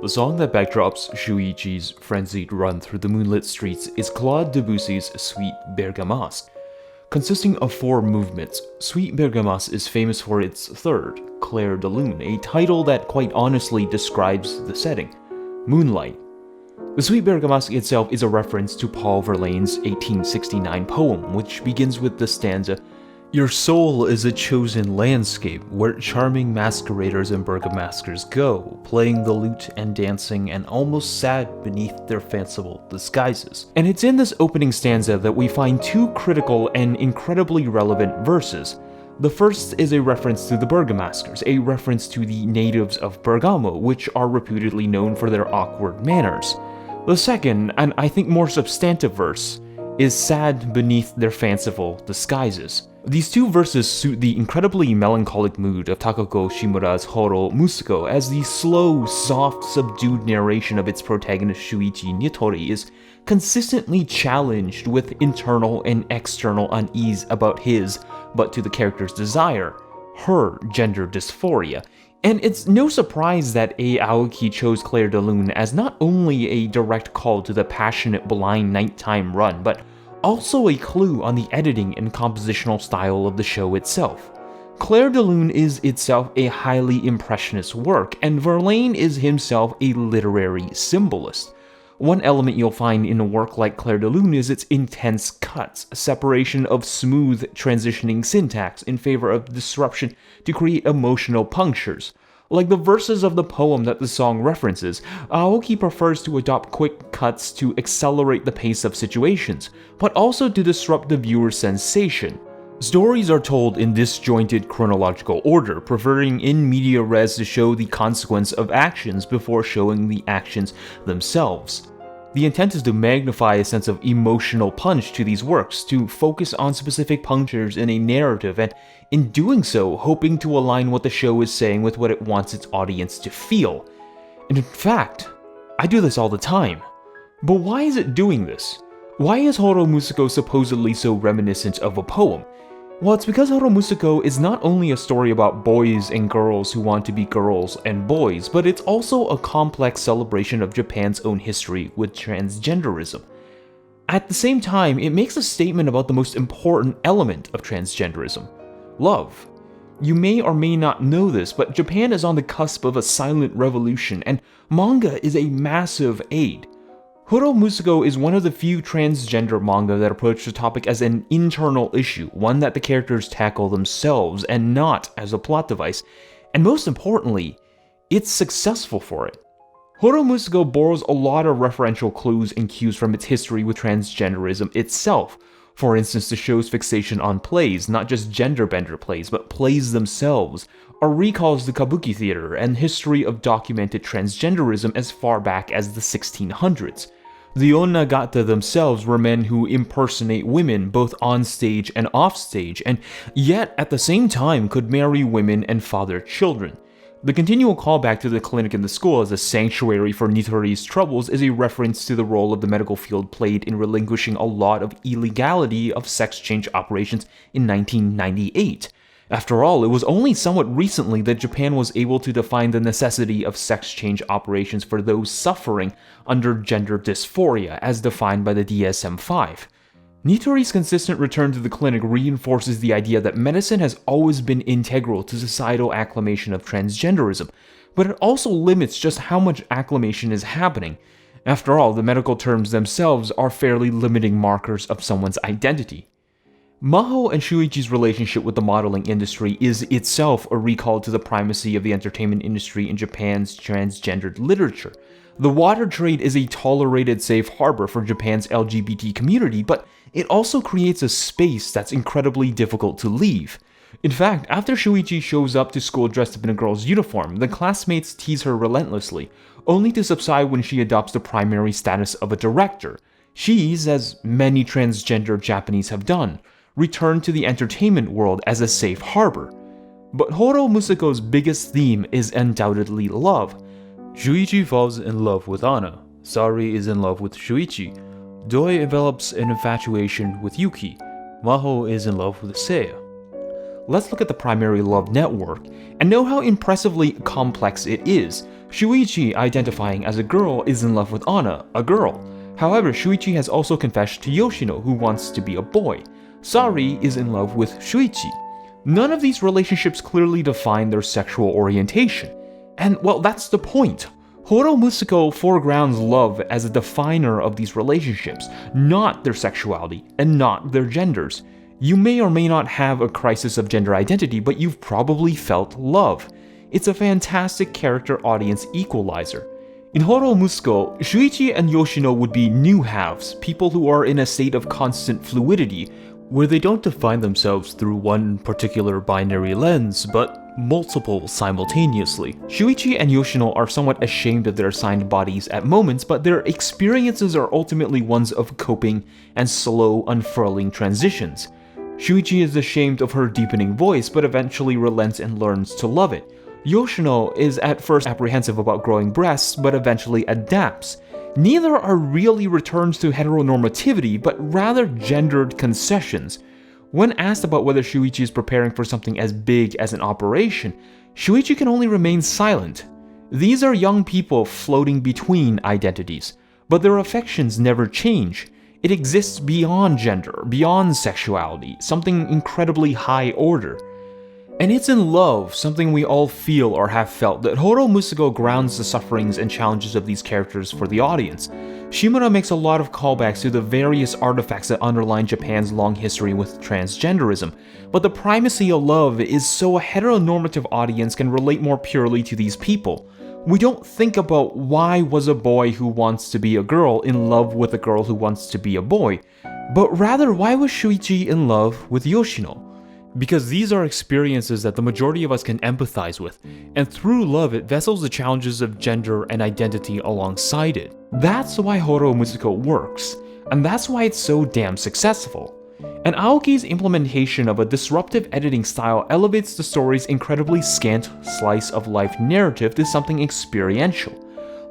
The song that backdrops Shuichi's frenzied run through the moonlit streets is Claude Debussy's Suite Bergamasque. Consisting of 4 movements, Suite Bergamasque is famous for its third, Clair de Lune, a title that quite honestly describes the setting: moonlight. The Suite Bergamasque itself is a reference to Paul Verlaine's 1869 poem, which begins with the stanza, "Your soul is a chosen landscape where charming masqueraders and bergamaskers go, playing the lute and dancing and almost sad beneath their fanciful disguises." And it's in this opening stanza that we find 2 critical and incredibly relevant verses. The first is a reference to the bergamaskers, a reference to the natives of Bergamo, which are reputedly known for their awkward manners. The second, and I think more substantive verse, is sad beneath their fanciful disguises. These 2 verses suit the incredibly melancholic mood of Takako Shimura's Hourou Musuko, as the slow, soft, subdued narration of its protagonist Shuichi Nitori is consistently challenged with internal and external unease about his, but to the character's desire, her gender dysphoria. And it's no surprise that Aoki chose Clair de Lune as not only a direct call to the passionate blind nighttime run, but also a clue on the editing and compositional style of the show itself. Clair de Lune is itself a highly impressionist work, and Verlaine is himself a literary symbolist. One element you'll find in a work like Clair de Lune is its intense cuts, a separation of smooth, transitioning syntax in favor of disruption to create emotional punctures. Like the verses of the poem that the song references, Aoki prefers to adopt quick cuts to accelerate the pace of situations, but also to disrupt the viewer's sensation. Stories are told in disjointed chronological order, preferring in media res to show the consequence of actions before showing the actions themselves. The intent is to magnify a sense of emotional punch to these works, to focus on specific punctures in a narrative, and in doing so, hoping to align what the show is saying with what it wants its audience to feel. And in fact, I do this all the time. But why is it doing this? Why is Hourou Musuko supposedly so reminiscent of a poem? Well, it's because Hourou Musuko is not only a story about boys and girls who want to be girls and boys, but it's also a complex celebration of Japan's own history with transgenderism. At the same time, it makes a statement about the most important element of transgenderism: love. You may or may not know this, but Japan is on the cusp of a silent revolution, and manga is a massive aid. Hourou Musuko is one of the few transgender manga that approach the topic as an internal issue, one that the characters tackle themselves and not as a plot device, and most importantly, it's successful for it. Hourou Musuko borrows a lot of referential clues and cues from its history with transgenderism itself. For instance, the show's fixation on plays, not just gender-bender plays, but plays themselves, or recalls the kabuki theater and history of documented transgenderism as far back as the 1600s. The Onagata themselves were men who impersonate women both on stage and off stage, and yet at the same time could marry women and father children. The continual callback to the clinic and the school as a sanctuary for Nitori's troubles is a reference to the role of the medical field played in relinquishing a lot of illegality of sex change operations in 1998. After all, it was only somewhat recently that Japan was able to define the necessity of sex change operations for those suffering under gender dysphoria, as defined by the DSM-5. Nitori's consistent return to the clinic reinforces the idea that medicine has always been integral to societal acclamation of transgenderism, but it also limits just how much acclamation is happening. After all, the medical terms themselves are fairly limiting markers of someone's identity. Maho and Shuichi's relationship with the modeling industry is itself a recall to the primacy of the entertainment industry in Japan's transgendered literature. The water trade is a tolerated safe harbor for Japan's LGBT community, but it also creates a space that's incredibly difficult to leave. In fact, after Shuichi shows up to school dressed up in a girl's uniform, the classmates tease her relentlessly, only to subside when she adopts the primary status of a director. She's, as many transgender Japanese have done, returned to the entertainment world as a safe harbor. But Hourou Musuko's biggest theme is undoubtedly love. Shuichi falls in love with Anna, Sari is in love with Shuichi, Doi envelops an infatuation with Yuki, Maho is in love with Seiya. Let's look at the primary love network, and know how impressively complex it is. Shuichi, identifying as a girl, is in love with Anna, a girl. However, Shuichi has also confessed to Yoshino, who wants to be a boy. Sari is in love with Shuichi. None of these relationships clearly define their sexual orientation. And, well, that's the point. Hourou Musuko foregrounds love as a definer of these relationships, not their sexuality, and not their genders. You may or may not have a crisis of gender identity, but you've probably felt love. It's a fantastic character audience equalizer. In Hourou Musuko, Shuichi and Yoshino would be new halves, people who are in a state of constant fluidity, where they don't define themselves through one particular binary lens, but multiple simultaneously. Shuichi and Yoshino are somewhat ashamed of their assigned bodies at moments, but their experiences are ultimately ones of coping and slow unfurling transitions. Shuichi is ashamed of her deepening voice, but eventually relents and learns to love it. Yoshino is at first apprehensive about growing breasts, but eventually adapts. Neither are really returns to heteronormativity, but rather gendered concessions. When asked about whether Shuichi is preparing for something as big as an operation, Shuichi can only remain silent. These are young people floating between identities, but their affections never change. It exists beyond gender, beyond sexuality, something incredibly high order. And it's in love, something we all feel or have felt, that Hourou Musuko grounds the sufferings and challenges of these characters for the audience. Shimura makes a lot of callbacks to the various artifacts that underline Japan's long history with transgenderism, but the primacy of love is so a heteronormative audience can relate more purely to these people. We don't think about why was a boy who wants to be a girl in love with a girl who wants to be a boy, but rather why was Shuichi in love with Yoshino? Because these are experiences that the majority of us can empathize with, and through love it vessels the challenges of gender and identity alongside it. That's why Hourou Musuko works, and that's why it's so damn successful. And Aoki's implementation of a disruptive editing style elevates the story's incredibly scant slice-of-life narrative to something experiential.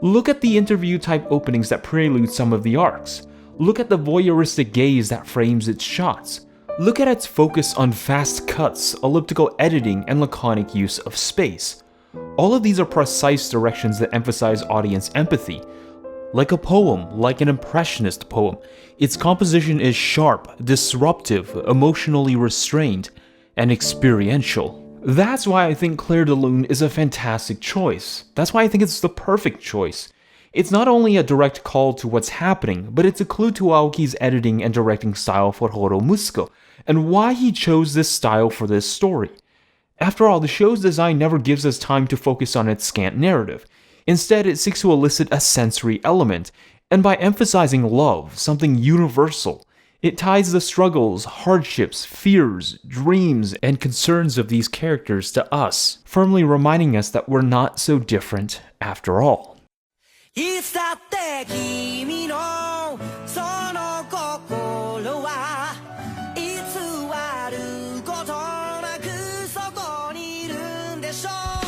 Look at the interview-type openings that prelude some of the arcs. Look at the voyeuristic gaze that frames its shots. Look at its focus on fast cuts, elliptical editing, and laconic use of space. All of these are precise directions that emphasize audience empathy. Like a poem, like an impressionist poem, its composition is sharp, disruptive, emotionally restrained, and experiential. That's why I think Clair de Lune is a fantastic choice. That's why I think it's the perfect choice. It's not only a direct call to what's happening, but it's a clue to Aoki's editing and directing style for Hourou Musuko, and why he chose this style for this story. After all, the show's design never gives us time to focus on its scant narrative. Instead, it seeks to elicit a sensory element, and by emphasizing love, something universal, it ties the struggles, hardships, fears, dreams, and concerns of these characters to us, firmly reminding us that we're not so different after all. いつだって君のその心は偽ることなくそこにいるんでしょう